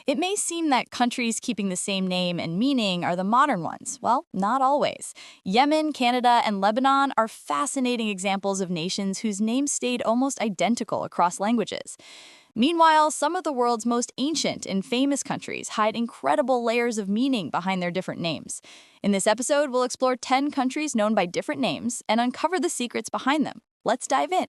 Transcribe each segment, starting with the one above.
It may seem that countries keeping the same name and meaning are the modern ones. Well, not always. Yemen, Canada, and Lebanon are fascinating examples of nations whose names stayed almost identical across languages. Meanwhile, some of the world's most ancient and famous countries hide incredible layers of meaning behind their different names. In this episode, we'll explore 10 countries known by different names and uncover the secrets behind them. Let's dive in.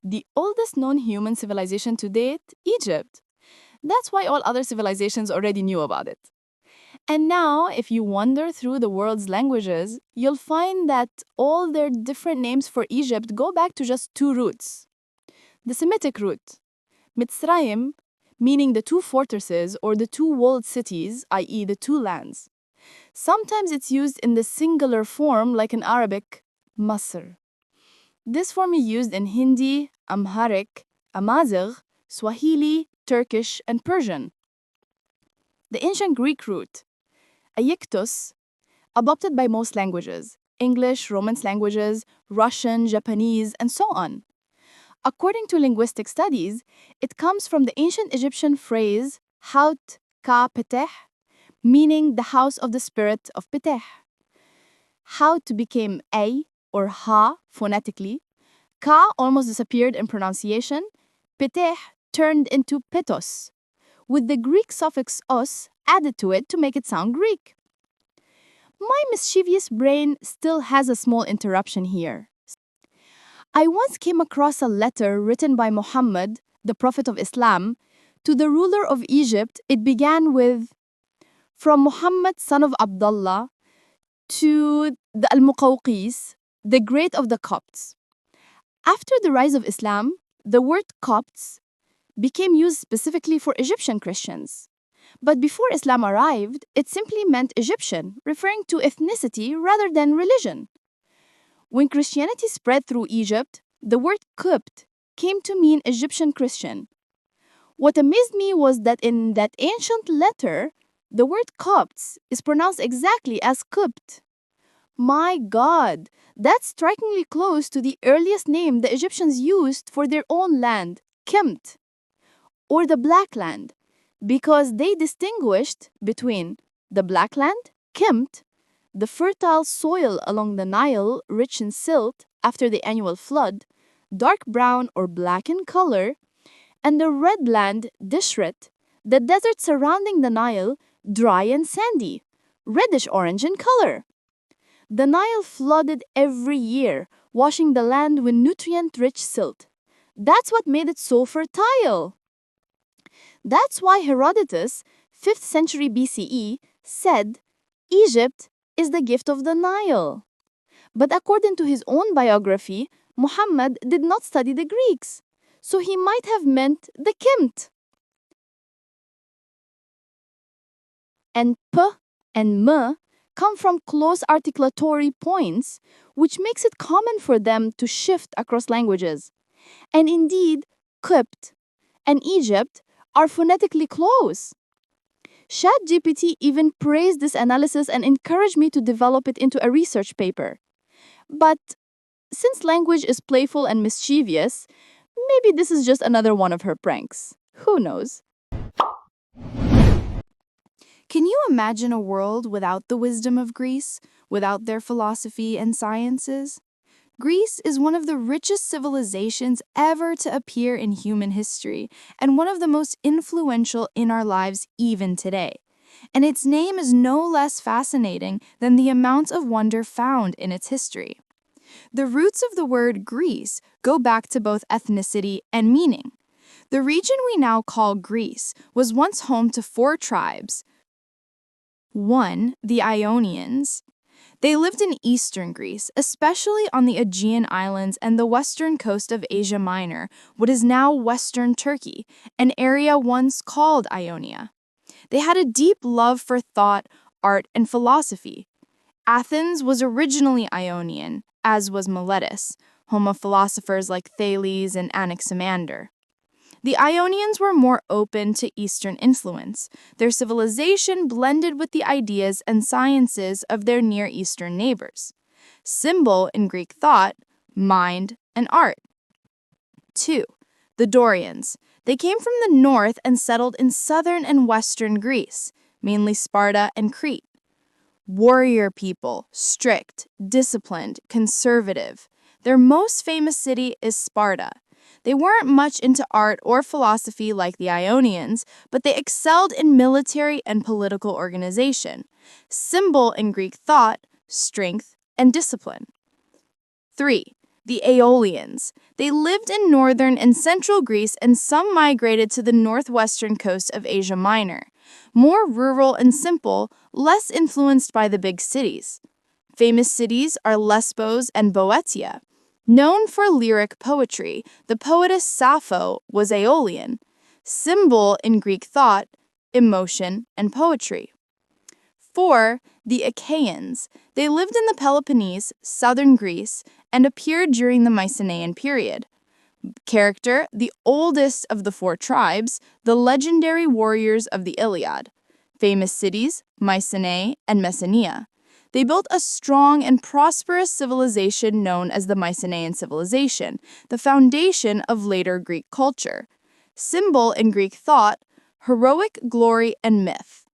The oldest known human civilization to date, Egypt. That's why all other civilizations already knew about it. And now, if you wander through the world's languages, you'll find that all their different names for Egypt go back to just two roots. The Semitic root, Mitzrayim, meaning the two fortresses or the two walled cities, i.e., the two lands. Sometimes it's used in the singular form, like in Arabic, Masr. This form is used in Hindi, Amharic, Amazigh, Swahili, Turkish, and Persian. The ancient Greek root, Aegyptus, adopted by most languages, English, Romance languages, Russian, Japanese, and so on. According to linguistic studies, it comes from the ancient Egyptian phrase Haut Ka Peteh, meaning the house of the spirit of Peteh. Haut became A or Ha phonetically. Ka almost disappeared in pronunciation. Peteh turned into Petos, with the Greek suffix os added to it to make it sound Greek. My mischievous brain still has a small interruption here. I once came across a letter written by Muhammad, the Prophet of Islam, to the ruler of Egypt. It began with, "From Muhammad, son of Abdullah, to the Al-Muqawqis, the great of the Copts." After the rise of Islam, the word Copts became used specifically for Egyptian Christians. But before Islam arrived, it simply meant Egyptian, referring to ethnicity rather than religion. When Christianity spread through Egypt, the word Copt came to mean Egyptian Christian. What amazed me was that in that ancient letter, the word Copts is pronounced exactly as Copt. My God, that's strikingly close to the earliest name the Egyptians used for their own land, Kemt, or the Black Land, because they distinguished between the Black Land, Kemt, the fertile soil along the Nile, rich in silt after the annual flood, dark brown or black in color, and the red land, Dishret, the desert surrounding the Nile, dry and sandy, reddish-orange in color. The Nile flooded every year, washing the land with nutrient-rich silt. That's what made it so fertile. That's why Herodotus, 5th century BCE, said, Egypt is the gift of the Nile. But according to his own biography, Muhammad did not study the Greeks, so he might have meant the Kemt. And P and M come from close articulatory points, which makes it common for them to shift across languages. And indeed, Copt and Egypt are phonetically close. ChatGPT even praised this analysis and encouraged me to develop it into a research paper. But since language is playful and mischievous, maybe this is just another one of her pranks. Who knows? Can you imagine a world without the wisdom of Greece, without their philosophy and sciences? Greece is one of the richest civilizations ever to appear in human history, and one of the most influential in our lives even today. And its name is no less fascinating than the amounts of wonder found in its history. The roots of the word Greece go back to both ethnicity and meaning. The region we now call Greece was once home to 4 tribes. 1. The Ionians. They lived in eastern Greece, especially on the Aegean Islands and the western coast of Asia Minor, what is now western Turkey, an area once called Ionia. They had a deep love for thought, art, and philosophy. Athens was originally Ionian, as was Miletus, home of philosophers like Thales and Anaximander. The Ionians were more open to Eastern influence. Their civilization blended with the ideas and sciences of their Near Eastern neighbors. Symbol in Greek thought, mind, and art. 2. The Dorians. They came from the north and settled in southern and western Greece, mainly Sparta and Crete. Warrior people, strict, disciplined, conservative. Their most famous city is Sparta. They weren't much into art or philosophy like the Ionians, but they excelled in military and political organization. Symbol in Greek thought, strength, and discipline. 3. The Aeolians. They lived in northern and central Greece, and some migrated to the northwestern coast of Asia Minor. More rural and simple, less influenced by the big cities. Famous cities are Lesbos and Boeotia. Known for lyric poetry, the poetess Sappho was Aeolian. Symbol in Greek thought, emotion and poetry. 4. The Achaeans. They lived in the Peloponnese, southern Greece, and appeared during the Mycenaean period. Character, the oldest of the 4 tribes, the legendary warriors of the Iliad. Famous cities, Mycenae and Messenia. They built a strong and prosperous civilization known as the Mycenaean civilization, the foundation of later Greek culture. Symbol in Greek thought, heroic glory and myth.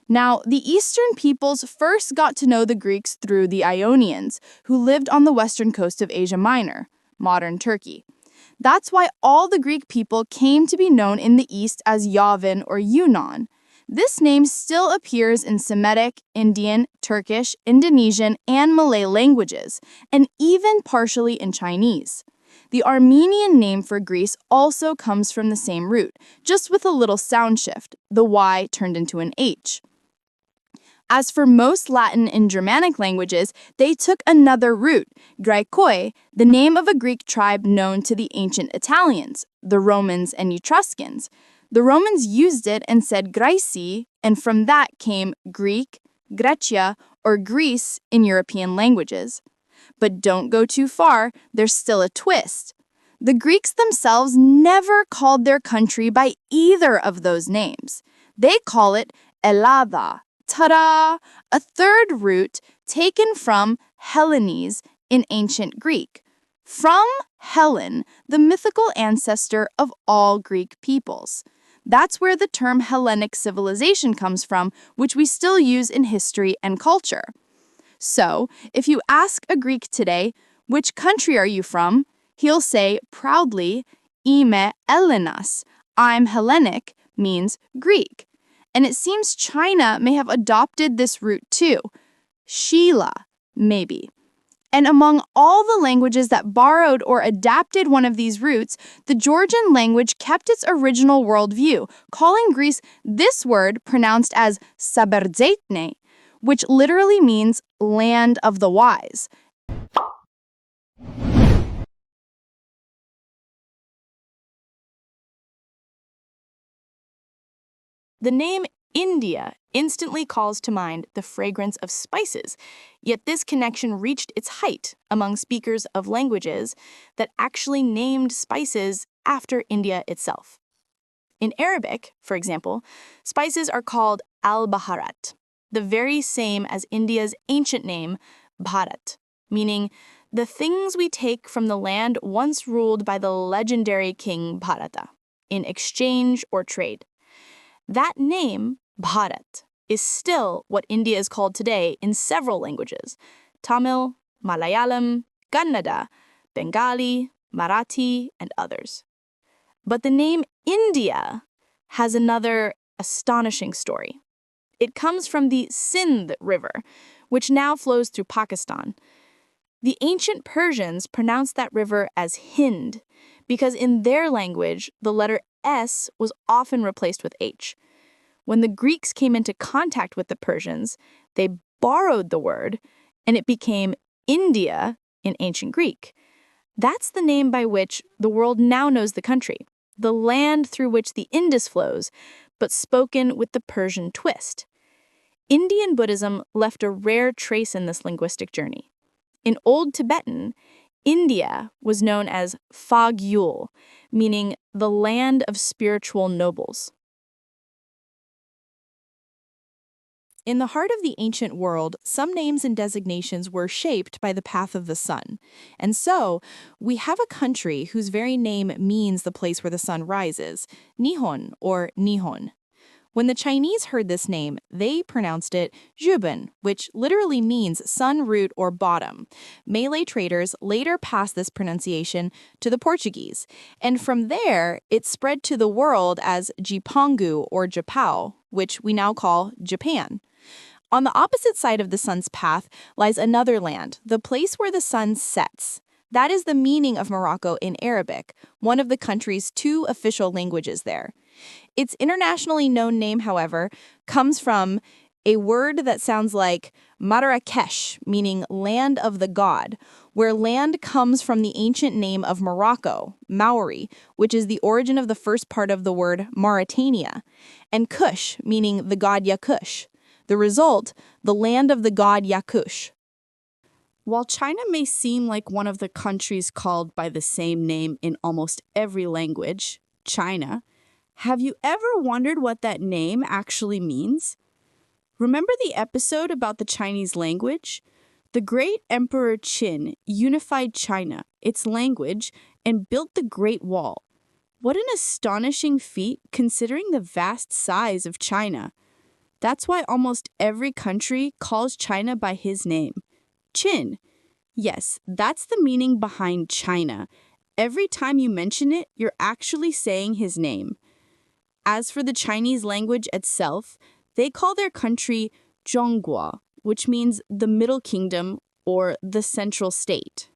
Now, the Eastern peoples first got to know the Greeks through the Ionians, who lived on the western coast of Asia Minor, modern Turkey. That's why all the Greek people came to be known in the East as Yavin or Yunan. This name still appears in Semitic, Indian, Turkish, Indonesian, and Malay languages, and even partially in Chinese. The Armenian name for Greece also comes from the same root, just with a little sound shift, the Y turned into an H. As for most Latin and Germanic languages, they took another root, Graikoi, the name of a Greek tribe known to the ancient Italians, the Romans and Etruscans. The Romans used it and said Graeci, and from that came Greek, Grecia, or Greece in European languages. But don't go too far, there's still a twist. The Greeks themselves never called their country by either of those names. They call it Ellada. Ta-da! A third root taken from Hellenes in ancient Greek. From Helen, the mythical ancestor of all Greek peoples. That's where the term Hellenic civilization comes from, which we still use in history and culture. So, if you ask a Greek today, which country are you from? He'll say proudly, Ime Ellenas, I'm Hellenic, means Greek. And it seems China may have adopted this root too. Sheila, maybe. And among all the languages that borrowed or adapted one of these roots, the Georgian language kept its original worldview, calling Greece this word pronounced as Saberzeitne, which literally means land of the wise. The name India instantly calls to mind the fragrance of spices, yet this connection reached its height among speakers of languages that actually named spices after India itself. In Arabic, for example, spices are called al-baharat, the very same as India's ancient name, Bharat, meaning the things we take from the land once ruled by the legendary king Bharata, in exchange or trade. That name, Bharat, is still what India is called today in several languages: Tamil, Malayalam, Kannada, Bengali, Marathi, and others. But the name India has another astonishing story. It comes from the Sindh River, which now flows through Pakistan. The ancient Persians pronounced that river as Hind, because in their language, the letter S was often replaced with H. When the Greeks came into contact with the Persians, they borrowed the word, and it became India in ancient Greek. That's the name by which the world now knows the country, the land through which the Indus flows, but spoken with the Persian twist. Indian Buddhism left a rare trace in this linguistic journey. In Old Tibetan, India was known as Fagyul, meaning the land of spiritual nobles. In the heart of the ancient world, some names and designations were shaped by the path of the sun. And so, we have a country whose very name means the place where the sun rises, Nihon or Nihon. When the Chinese heard this name, they pronounced it Zhuben, which literally means sun root or bottom. Malay traders later passed this pronunciation to the Portuguese, and from there, it spread to the world as Jipangu or Japao, which we now call Japan. On the opposite side of the sun's path lies another land, the place where the sun sets. That is the meaning of Morocco in Arabic, one of the country's two official languages there. Its internationally known name, however, comes from a word that sounds like Marrakesh, meaning land of the god, where land comes from the ancient name of Morocco, Maori, which is the origin of the first part of the word Mauritania, and Kush, meaning the god Yakush. The result, the land of the god Yakush. While China may seem like one of the countries called by the same name in almost every language, China, have you ever wondered what that name actually means? Remember the episode about the Chinese language? The great Emperor Qin unified China, its language, and built the Great Wall. What an astonishing feat considering the vast size of China. That's why almost every country calls China by his name, Qin. Yes, that's the meaning behind China. Every time you mention it, you're actually saying his name. As for the Chinese language itself, they call their country Zhonghua, which means the Middle Kingdom or the Central State.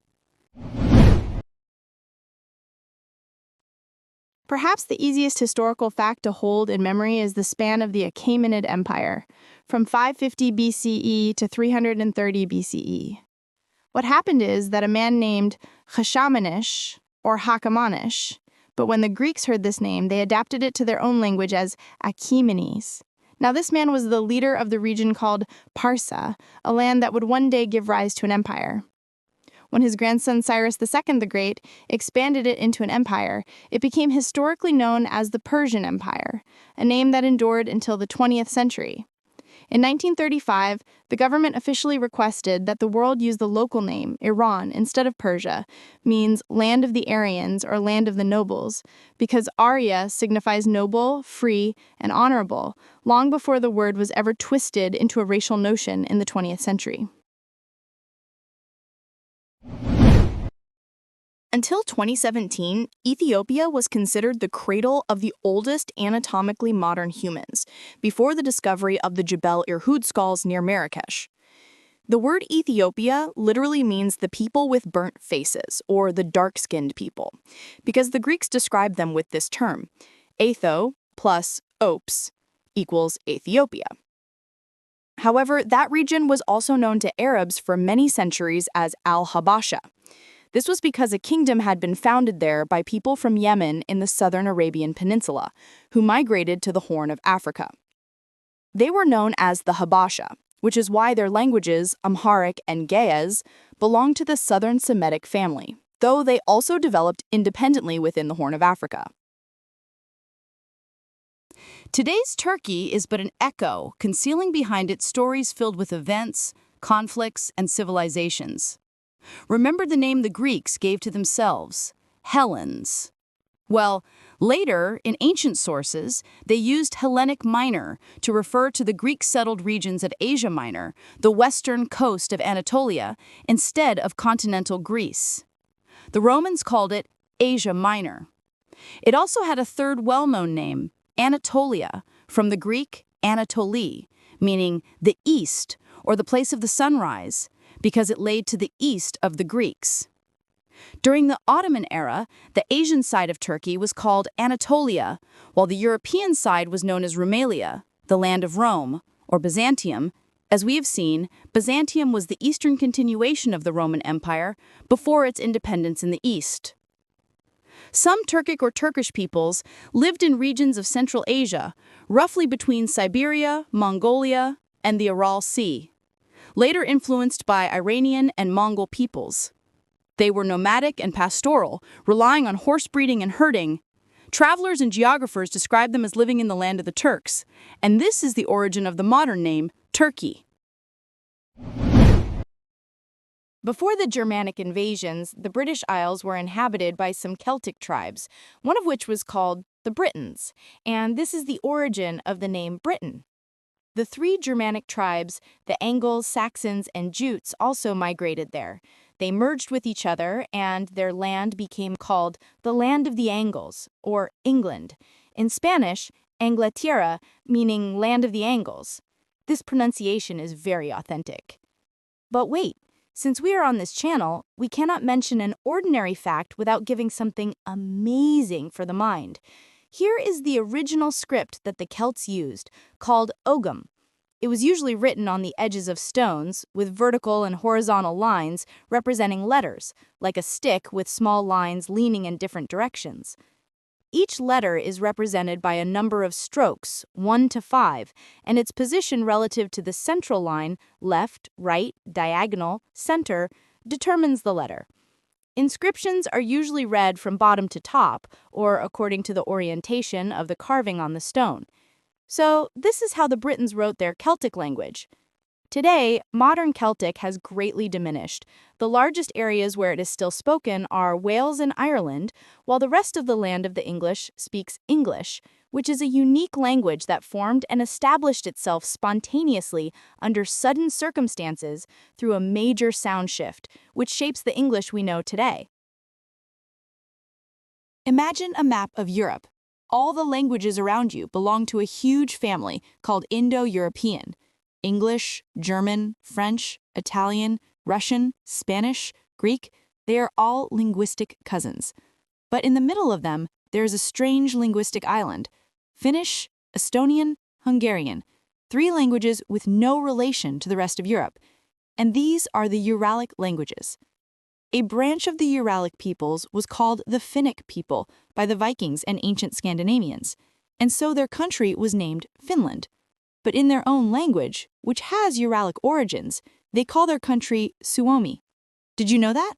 Perhaps the easiest historical fact to hold in memory is the span of the Achaemenid Empire, from 550 BCE to 330 BCE. What happened is that a man named Hashemanish, or Hakamanish, but when the Greeks heard this name, they adapted it to their own language as Achaemenes. Now this man was the leader of the region called Parsa, a land that would one day give rise to an empire. When his grandson Cyrus II the Great expanded it into an empire, it became historically known as the Persian Empire, a name that endured until the 20th century. In 1935, the government officially requested that the world use the local name, Iran, instead of Persia, means land of the Aryans or land of the nobles, because Arya signifies noble, free, and honorable, long before the word was ever twisted into a racial notion in the 20th century. Until 2017, Ethiopia was considered the cradle of the oldest anatomically modern humans, before the discovery of the Jebel Irhoud skulls near Marrakesh. The word Ethiopia literally means the people with burnt faces, or the dark-skinned people, because the Greeks described them with this term. Etho plus opes equals Ethiopia. However, that region was also known to Arabs for many centuries as Al-Habasha. This was because a kingdom had been founded there by people from Yemen in the southern Arabian Peninsula, who migrated to the Horn of Africa. They were known as the Habasha, which is why their languages, Amharic and Ge'ez, belong to the Southern Semitic family, though they also developed independently within the Horn of Africa. Today's Turkey is but an echo, concealing behind it stories filled with events, conflicts, and civilizations. Remember the name the Greeks gave to themselves, Hellenes. Well, later, in ancient sources, they used Hellenic Minor to refer to the Greek-settled regions of Asia Minor, the western coast of Anatolia, instead of continental Greece. The Romans called it Asia Minor. It also had a third well-known name, Anatolia, from the Greek Anatolie, meaning the east, or the place of the sunrise, because it lay to the east of the Greeks. During the Ottoman era, the Asian side of Turkey was called Anatolia, while the European side was known as Rumelia, the land of Rome, or Byzantium. As we have seen, Byzantium was the eastern continuation of the Roman Empire before its independence in the east. Some Turkic or Turkish peoples lived in regions of Central Asia, roughly between Siberia, Mongolia, and the Aral Sea, later influenced by Iranian and Mongol peoples. They were nomadic and pastoral, relying on horse breeding and herding. Travelers and geographers describe them as living in the land of the Turks, and this is the origin of the modern name, Turkey. Before the Germanic invasions, the British Isles were inhabited by some Celtic tribes, one of which was called the Britons, and this is the origin of the name Britain. The three Germanic tribes, the Angles, Saxons, and Jutes, also migrated there. They merged with each other, and their land became called the Land of the Angles, or England. In Spanish, Inglaterra, meaning Land of the Angles. This pronunciation is very authentic. But wait, since we are on this channel, we cannot mention an ordinary fact without giving something amazing for the mind. Here is the original script that the Celts used, called Ogham. It was usually written on the edges of stones, with vertical and horizontal lines representing letters, like a stick with small lines leaning in different directions. Each letter is represented by a number of strokes, 1 to 5, and its position relative to the central line, left, right, diagonal, center, determines the letter. Inscriptions are usually read from bottom to top, or according to the orientation of the carving on the stone. So, this is how the Britons wrote their Celtic language. Today, modern Celtic has greatly diminished. The largest areas where it is still spoken are Wales and Ireland, while the rest of the land of the English speaks English, which is a unique language that formed and established itself spontaneously under sudden circumstances through a major sound shift, which shapes the English we know today. Imagine a map of Europe. All the languages around you belong to a huge family called Indo-European. English, German, French, Italian, Russian, Spanish, Greek, they are all linguistic cousins. But in the middle of them, there is a strange linguistic island: Finnish, Estonian, Hungarian, three languages with no relation to the rest of Europe. And these are the Uralic languages. A branch of the Uralic peoples was called the Finnic people by the Vikings and ancient Scandinavians, and so their country was named Finland. But in their own language, which has Uralic origins, they call their country Suomi. Did you know that?